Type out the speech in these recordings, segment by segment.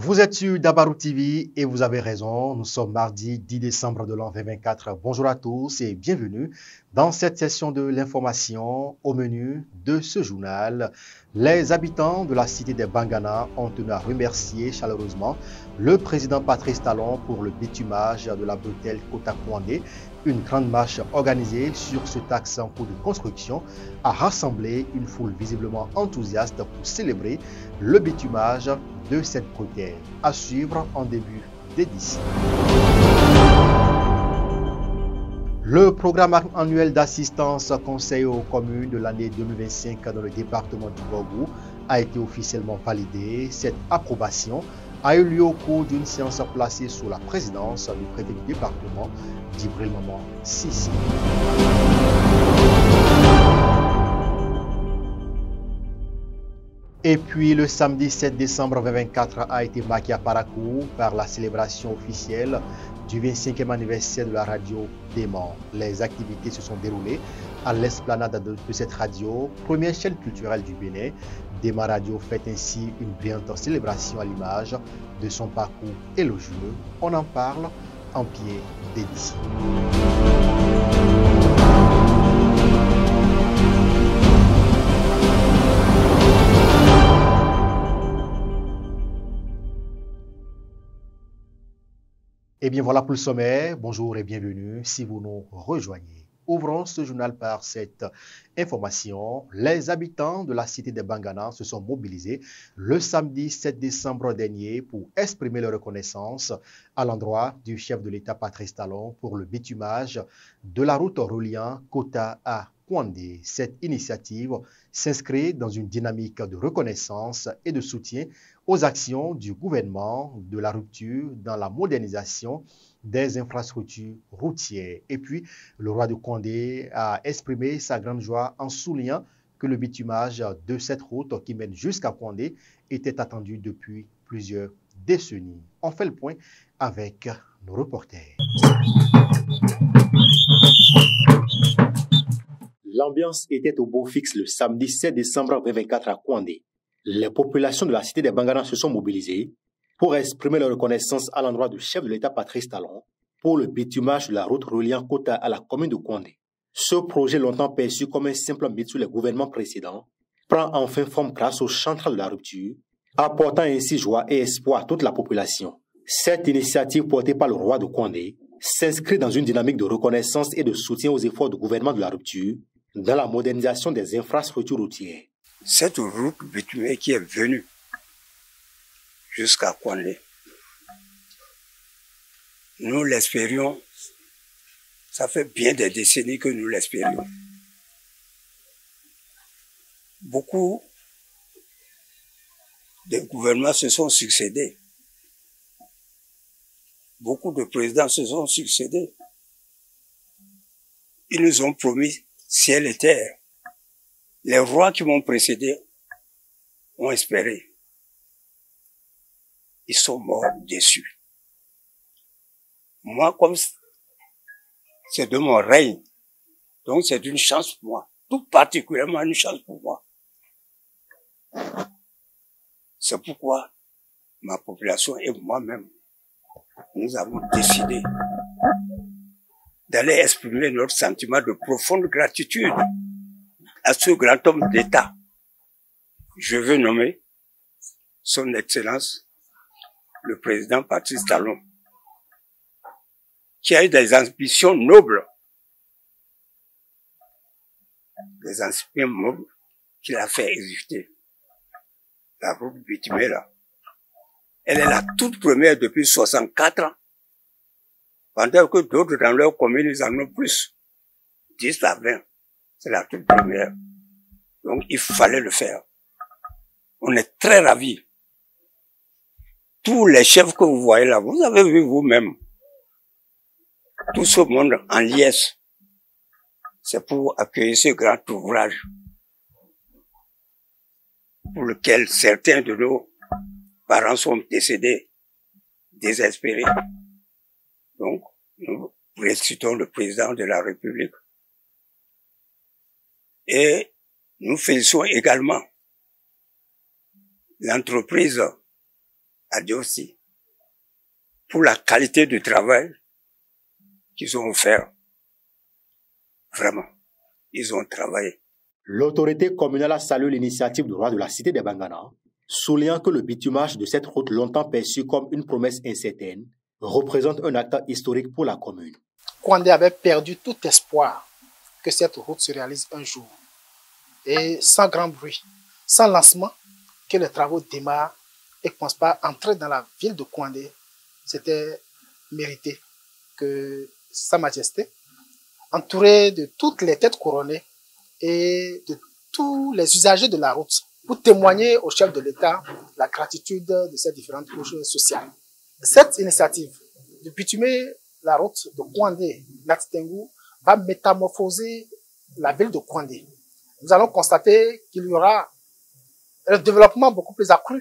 Vous êtes sur Dabarou TV et vous avez raison, nous sommes mardi 10 décembre de l'an 2024. Bonjour à tous et bienvenue dans cette session de l'information. Au menu de ce journal, les habitants de la cité des Bangana ont tenu à remercier chaleureusement le président Patrice Talon pour le bitumage de la bretelle Kota-Kouandé. Une grande marche organisée sur cet axe en cours de construction a rassemblé une foule visiblement enthousiaste pour célébrer le bitumage de cette bretelle. À suivre en début d'édition. Le programme annuel d'assistance conseil aux communes de l'année 2025 dans le département du Borgou a été officiellement validé. Cette approbation a eu lieu au cours d'une séance placée sous la présidence du préfet du département, Djibril Maman Sissi. Et puis le samedi 7 décembre 2024 a été marqué à Parakou par la célébration officielle du 25e anniversaire de la radio Démon. Les activités se sont déroulées à l'esplanade de cette radio, première chaîne culturelle du Bénin. Démon Radio fait ainsi une brillante célébration à l'image de son parcours élogieux. On en parle en pied d'édition. Et bien voilà pour le sommaire. Bonjour et bienvenue si vous nous rejoignez. Ouvrons ce journal par cette information. Les habitants de la cité des Bangana se sont mobilisés le samedi 7 décembre dernier pour exprimer leur reconnaissance à l'endroit du chef de l'État Patrice Talon pour le bitumage de la route reliant Kota à Kouandé. Cette initiative s'inscrit dans une dynamique de reconnaissance et de soutien aux actions du gouvernement de la rupture dans la modernisation des infrastructures routières. Et puis, le roi de Condé a exprimé sa grande joie en soulignant que le bitumage de cette route qui mène jusqu'à Condé était attendu depuis plusieurs décennies. On fait le point avec nos reporters. L'ambiance était au beau fixe le samedi 7 décembre 2024 à Kouandé. Les populations de la cité des Bangana se sont mobilisées pour exprimer leur reconnaissance à l'endroit du chef de l'État Patrice Talon pour le bitumage de la route reliant Kota à la commune de Kouandé. Ce projet, longtemps perçu comme un simple mythe sous les gouvernements précédents, prend enfin forme grâce au chantre de la rupture, apportant ainsi joie et espoir à toute la population. Cette initiative portée par le roi de Kouandé s'inscrit dans une dynamique de reconnaissance et de soutien aux efforts du gouvernement de la rupture dans la modernisation des infrastructures routières. Cette route bitumée qui est venue jusqu'à Kouandé, nous l'espérions, ça fait bien des décennies que nous l'espérions. Beaucoup de gouvernements se sont succédés. Beaucoup de présidents se sont succédés. Ils nous ont promis ciel et terre. Les rois qui m'ont précédé ont espéré. Ils sont morts déçus. Moi, comme c'est de mon règne, donc c'est une chance pour moi, tout particulièrement une chance pour moi. C'est pourquoi ma population et moi-même, nous avons décidé d'aller exprimer notre sentiment de profonde gratitude à ce grand homme d'État. Je veux nommer son Excellence, le président Patrice Talon, qui a eu des ambitions nobles. Des ambitions nobles qu'il a fait exécuter. La route bitumée là. Elle est la toute première depuis 64 ans. Pendant que d'autres dans leur commune, ils en ont plus. 10 à 20. C'est la toute première. Donc, il fallait le faire. On est très ravis. Tous les chefs que vous voyez là, vous avez vu vous-même. Tout ce monde en liesse. C'est pour accueillir ce grand ouvrage. Pour lequel certains de nos parents sont décédés, désespérés. Donc, nous félicitons le président de la République. Et nous félicitons également l'entreprise à Dieu aussi pour la qualité du travail qu'ils ont fait. Vraiment, ils ont travaillé. L'autorité communale a salué l'initiative du roi de la cité des Bangana, soulignant que le bitumage de cette route, longtemps perçue comme une promesse incertaine, représente un acte historique pour la commune. Kouandé avait perdu tout espoir que cette route se réalise un jour. Et sans grand bruit, sans lancement, que les travaux démarrent et qu'on ne pense pas entrer dans la ville de Kouandé, c'était mérité que Sa Majesté, entouré de toutes les têtes couronnées et de tous les usagers de la route, pour témoigner au chef de l'État la gratitude de ces différentes couches sociales. Cette initiative de bitumer la route de Kouandé-Latitengu va métamorphoser la ville de Kouandé. Nous allons constater qu'il y aura un développement beaucoup plus accru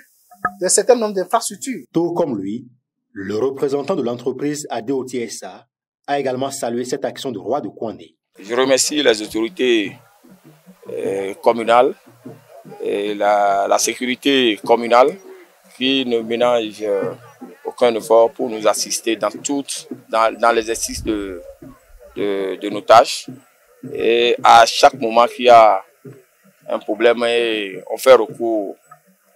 d'un certain nombre d'infrastructures. Tout comme lui, le représentant de l'entreprise ADOTSA a également salué cette action du roi de Kouandé. Je remercie les autorités communales et la sécurité communale qui ne ménage aucun effort pour nous assister dans l'exercice de nos tâches. Et à chaque moment qu'il y a un problème, on fait recours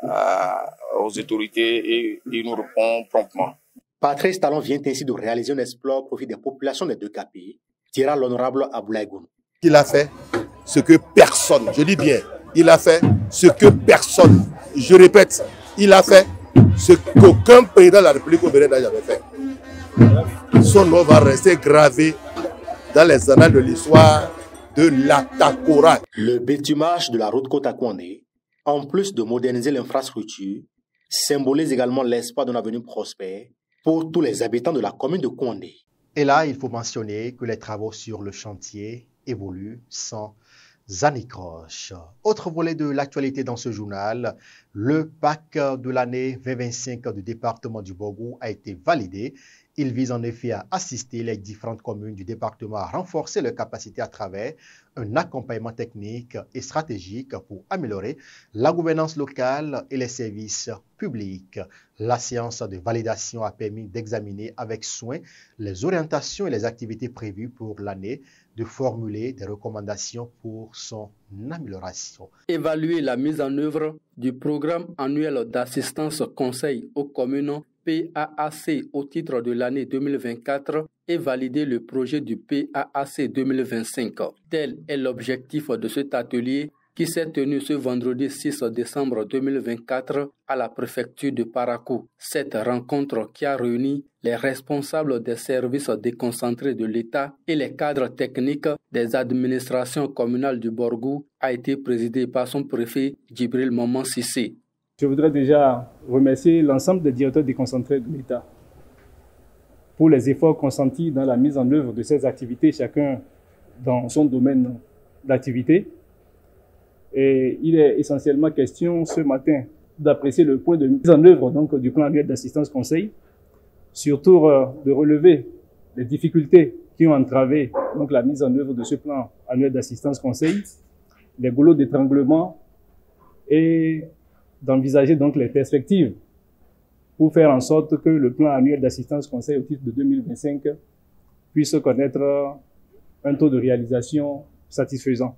aux autorités et ils nous répondent promptement. Patrice Talon vient ainsi de réaliser un exploit au profit des populations des deux capés, dira l'honorable Aboulaye Goun. Il a fait ce que personne, je dis bien, il a fait ce que personne, je répète, il a fait ce qu'aucun président de la République au Bénin n'a jamais fait. Son nom va rester gravé dans les annales de l'histoire de l'Atakora. Le bitumage de la route Kota-Kouandé, en plus de moderniser l'infrastructure, symbolise également l'espoir d'un avenir prospère pour tous les habitants de la commune de Kouandé. Et là, il faut mentionner que les travaux sur le chantier évoluent sans anicroche. Autre volet de l'actualité dans ce journal, le PAC de l'année 2025 du département du Borgou a été validé. Il vise en effet à assister les différentes communes du département à renforcer leurs capacités à travers un accompagnement technique et stratégique pour améliorer la gouvernance locale et les services publics. La séance de validation a permis d'examiner avec soin les orientations et les activités prévues pour l'année, de formuler des recommandations pour son amélioration. Évaluer la mise en œuvre du programme annuel d'assistance conseil aux communes PAAC au titre de l'année 2024 et valider le projet du PAAC 2025. Tel est l'objectif de cet atelier qui s'est tenu ce vendredi 6 décembre 2024 à la préfecture de Parakou. Cette rencontre qui a réuni les responsables des services déconcentrés de l'État et les cadres techniques des administrations communales du Borgou a été présidée par son préfet Djibril Maman Sissé. Je voudrais déjà remercier l'ensemble des directeurs déconcentrés de l'État pour les efforts consentis dans la mise en œuvre de ces activités, chacun dans son domaine d'activité. Et il est essentiellement question ce matin d'apprécier le point de mise en œuvre donc, du plan annuel d'assistance conseil, surtout de relever les difficultés qui ont entravé donc, la mise en œuvre de ce plan annuel d'assistance conseil, les goulots d'étranglement et d'envisager donc les perspectives pour faire en sorte que le plan annuel d'assistance conseil au titre de 2025 puisse connaître un taux de réalisation satisfaisant.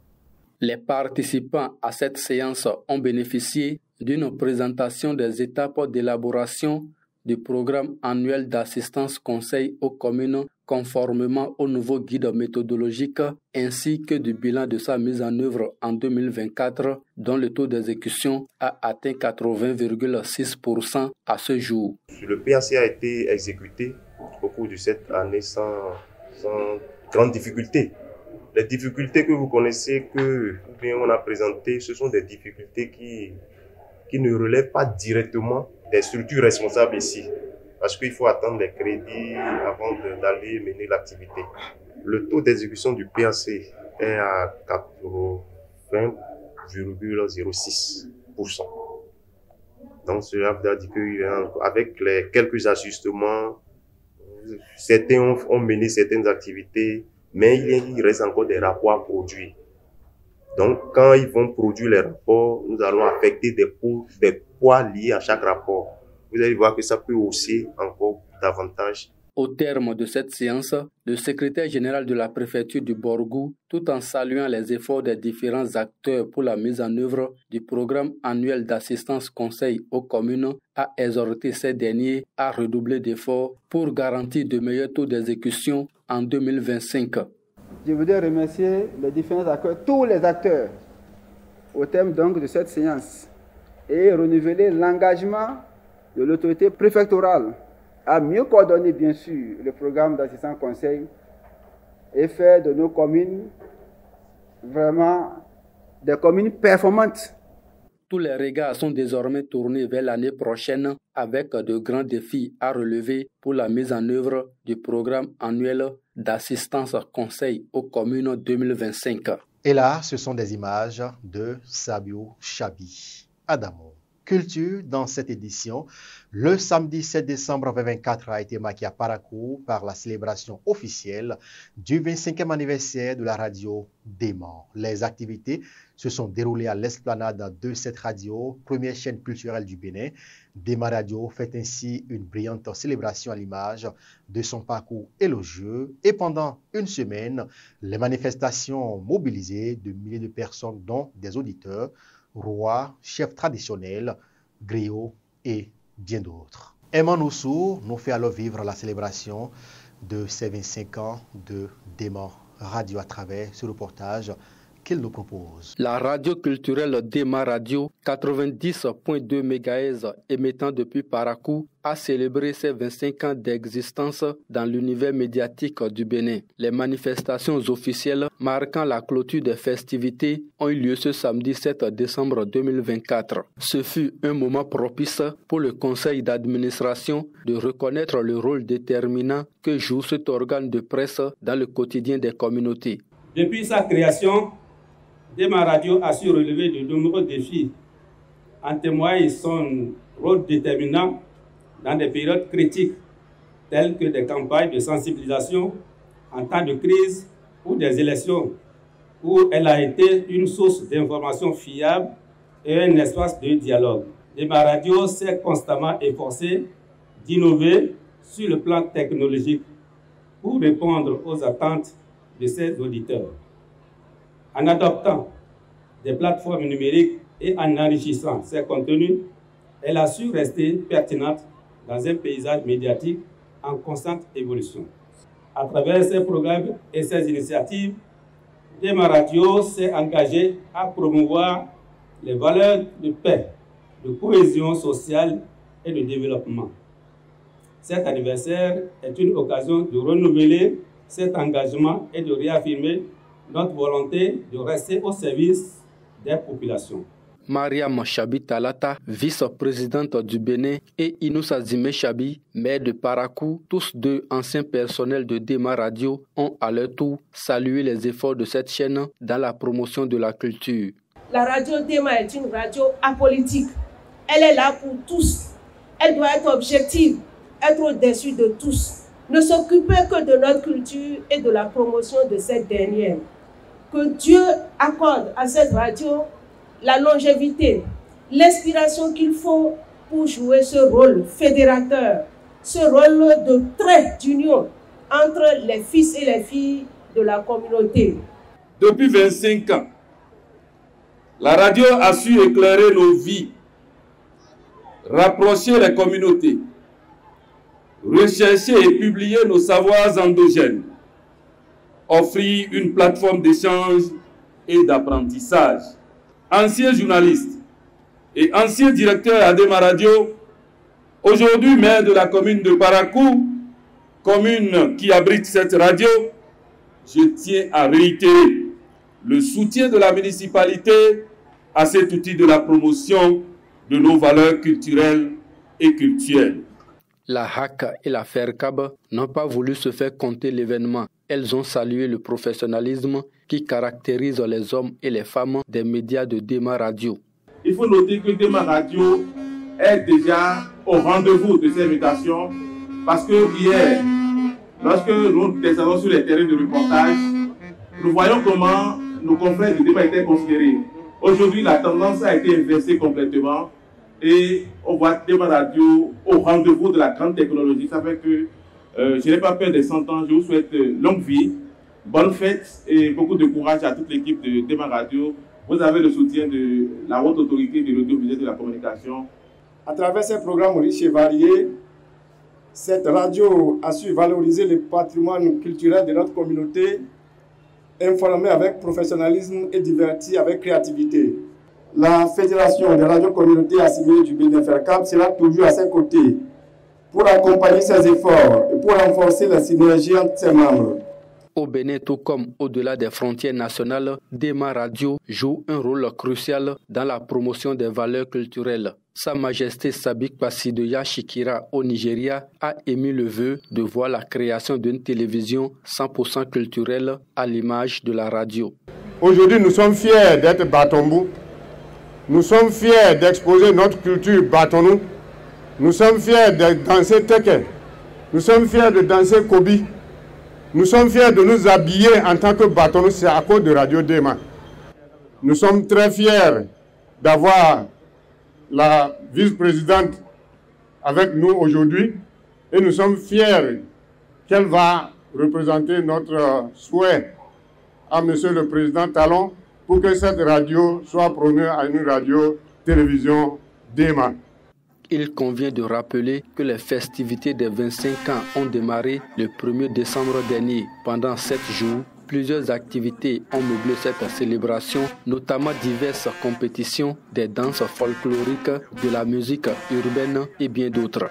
Les participants à cette séance ont bénéficié d'une présentation des étapes d'élaboration du programme annuel d'assistance conseil aux communes conformément au nouveau guide méthodologique ainsi que du bilan de sa mise en œuvre en 2024 dont le taux d'exécution a atteint 80,6% à ce jour. Le PAC a été exécuté au cours de cette année sans grande difficulté. Les difficultés que vous connaissez, que bien on a présentées, ce sont des difficultés qui ne relèvent pas directement des structures responsables ici. Parce qu'il faut attendre les crédits avant d'aller mener l'activité. Le taux d'exécution du PAC est à 80,06%. Donc cela veut dire qu'avec les quelques ajustements, certains ont mené certaines activités, mais il reste encore des rapports à produire. Donc, quand ils vont produire les rapports, nous allons affecter des poids liés à chaque rapport. vous allez voir que ça peut hausser encore davantage. Au terme de cette séance, le secrétaire général de la préfecture du Borgou, tout en saluant les efforts des différents acteurs pour la mise en œuvre du programme annuel d'assistance conseil aux communes, a exhorté ces derniers à redoubler d'efforts pour garantir de meilleurs taux d'exécution en 2025. Je voudrais remercier les différents acteurs, tous les acteurs, au terme donc de cette séance, et renouveler l'engagement de l'autorité préfectorale à mieux coordonner bien sûr le programme d'assistance conseil et faire de nos communes vraiment des communes performantes. Tous les regards sont désormais tournés vers l'année prochaine avec de grands défis à relever pour la mise en œuvre du programme annuel d'assistance conseil aux communes 2025. Et là, ce sont des images de Sabio Chabi Adamo. Culture dans cette édition. Le samedi 7 décembre 2024 a été marqué à Parakou par la célébration officielle du 25e anniversaire de la radio Déma. Les activités se sont déroulées à l'esplanade de cette radio, première chaîne culturelle du Bénin. Déma Radio fait ainsi une brillante célébration à l'image de son parcours élogieux. Et pendant une semaine, les manifestations ont mobilisé de milliers de personnes, dont des auditeurs, rois, chefs traditionnels, griots et bien d'autres. Emma Noussou nous fait alors vivre la célébration de ces 25 ans de Déma Radio à travers ce reportage qu'il nous propose. La radio culturelle Déma Radio, 90.2 MHz émettant depuis Parakou, a célébré ses 25 ans d'existence dans l'univers médiatique du Bénin. Les manifestations officielles marquant la clôture des festivités ont eu lieu ce samedi 7 décembre 2024. Ce fut un moment propice pour le conseil d'administration de reconnaître le rôle déterminant que joue cet organe de presse dans le quotidien des communautés. Depuis sa création, Déma Radio a su relever de nombreux défis. En témoigne son rôle déterminant dans des périodes critiques, telles que des campagnes de sensibilisation en temps de crise ou des élections, où elle a été une source d'information fiable et un espace de dialogue. Déma Radio s'est constamment efforcé d'innover sur le plan technologique pour répondre aux attentes de ses auditeurs. En adoptant des plateformes numériques et en enrichissant ses contenus, elle a su rester pertinente dans un paysage médiatique en constante évolution. À travers ses programmes et ses initiatives, Déma Radio s'est engagé à promouvoir les valeurs de paix, de cohésion sociale et de développement. Cet anniversaire est une occasion de renouveler cet engagement et de réaffirmer notre volonté de rester au service des populations. Mariam Chabi Talata, vice-présidente du Bénin, et Inoussa Zime Chabi, maire de Parakou, tous deux anciens personnels de Déma Radio, ont à leur tour salué les efforts de cette chaîne dans la promotion de la culture. La radio Déma est une radio apolitique. Elle est là pour tous. Elle doit être objective, être au-dessus de tous. Ne s'occuper que de notre culture et de la promotion de cette dernière. Que Dieu accorde à cette radio la longévité, l'inspiration qu'il faut pour jouer ce rôle fédérateur, ce rôle de trait d'union entre les fils et les filles de la communauté. Depuis 25 ans, la radio a su éclairer nos vies, rapprocher les communautés, rechercher et publier nos savoirs endogènes, offrir une plateforme d'échange et d'apprentissage. Ancien journaliste et ancien directeur à Déma Radio, aujourd'hui maire de la commune de Parakou, commune qui abrite cette radio, je tiens à réitérer le soutien de la municipalité à cet outil de la promotion de nos valeurs culturelles et cultuelles. La HAC et la FERCAB n'ont pas voulu se faire compter l'événement. Elles ont salué le professionnalisme qui caractérise les hommes et les femmes des médias de Déma Radio. Il faut noter que Déma Radio est déjà au rendez-vous de ces mutations parce que hier, lorsque nous descendons sur les terrains de reportage, nous voyons comment nos confrères de Déma étaient considérés. Aujourd'hui, la tendance a été inversée complètement Et on voit Tema Radio au rendez-vous de la grande technologie. Ça fait que je n'ai pas peur des 100 ans. Je vous souhaite longue vie, bonne fête et beaucoup de courage à toute l'équipe de Tema Radio. Vous avez le soutien de la haute autorité de l'audiovisuel et de la communication. À travers ces programmes riches et variés, cette radio a su valoriser le patrimoine culturel de notre communauté, informer avec professionnalisme et divertir avec créativité. La Fédération des radios communautés assimilées du Bénin-Fercap sera toujours à ses côtés pour accompagner ses efforts et pour renforcer la synergie entre ses membres. Au Bénin, tout comme au-delà des frontières nationales, Dema Radio joue un rôle crucial dans la promotion des valeurs culturelles. Sa Majesté Sabik Basidoya Shikira au Nigeria a émis le vœu de voir la création d'une télévision 100% culturelle à l'image de la radio. Aujourd'hui, nous sommes fiers d'être Batombou. Nous sommes fiers d'exposer notre culture Batonou. Nous sommes fiers de danser Teke. Nous sommes fiers de danser Kobi. Nous sommes fiers de nous habiller en tant que Batonou, c'est à cause de Radio Dema. Nous sommes très fiers d'avoir la vice-présidente avec nous aujourd'hui et nous sommes fiers qu'elle va représenter notre souhait à Monsieur le Président Talon pour que cette radio soit promue à une radio-télévision Dema. Il convient de rappeler que les festivités des 25 ans ont démarré le 1er décembre dernier. Pendant 7 jours, plusieurs activités ont meublé cette célébration, notamment diverses compétitions, des danses folkloriques, de la musique urbaine et bien d'autres.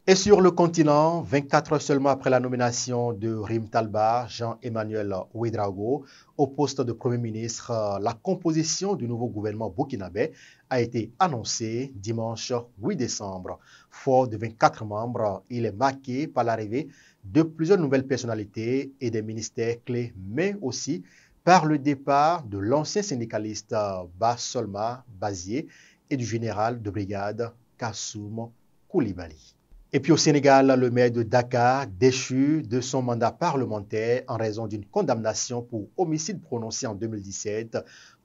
Et sur le continent, 24 heures seulement après la nomination de Rim Talba, Jean-Emmanuel Ouedraogo au poste de Premier ministre, la composition du nouveau gouvernement burkinabé a été annoncée dimanche 8 décembre. Fort de 24 membres, il est marqué par l'arrivée de plusieurs nouvelles personnalités et des ministères clés, mais aussi par le départ de l'ancien syndicaliste Bassolma Bazié et du général de brigade Kassoum Koulibaly. Et puis au Sénégal, le maire de Dakar, déchu de son mandat parlementaire en raison d'une condamnation pour homicide prononcé en 2017,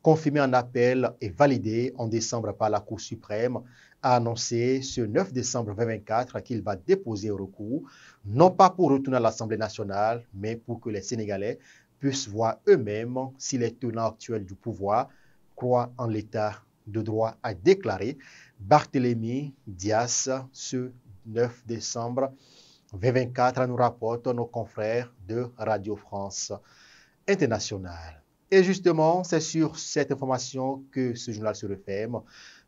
confirmé en appel et validé en décembre par la Cour suprême, a annoncé ce 9 décembre 2024 qu'il va déposer un recours, non pas pour retourner à l'Assemblée nationale, mais pour que les Sénégalais puissent voir eux-mêmes si les tenants actuels du pouvoir croient en l'état de droit, a déclaré Barthélémy Dias ce 9 décembre 2024, nous rapportent nos confrères de Radio France Internationale. Et justement, c'est sur cette information que ce journal se referme.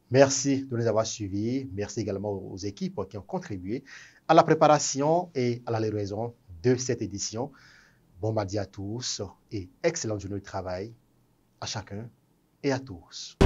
Merci de nous avoir suivis. Merci également aux équipes qui ont contribué à la préparation et à la livraison de cette édition. Bon mardi à tous et excellente journée de travail à chacun et à tous.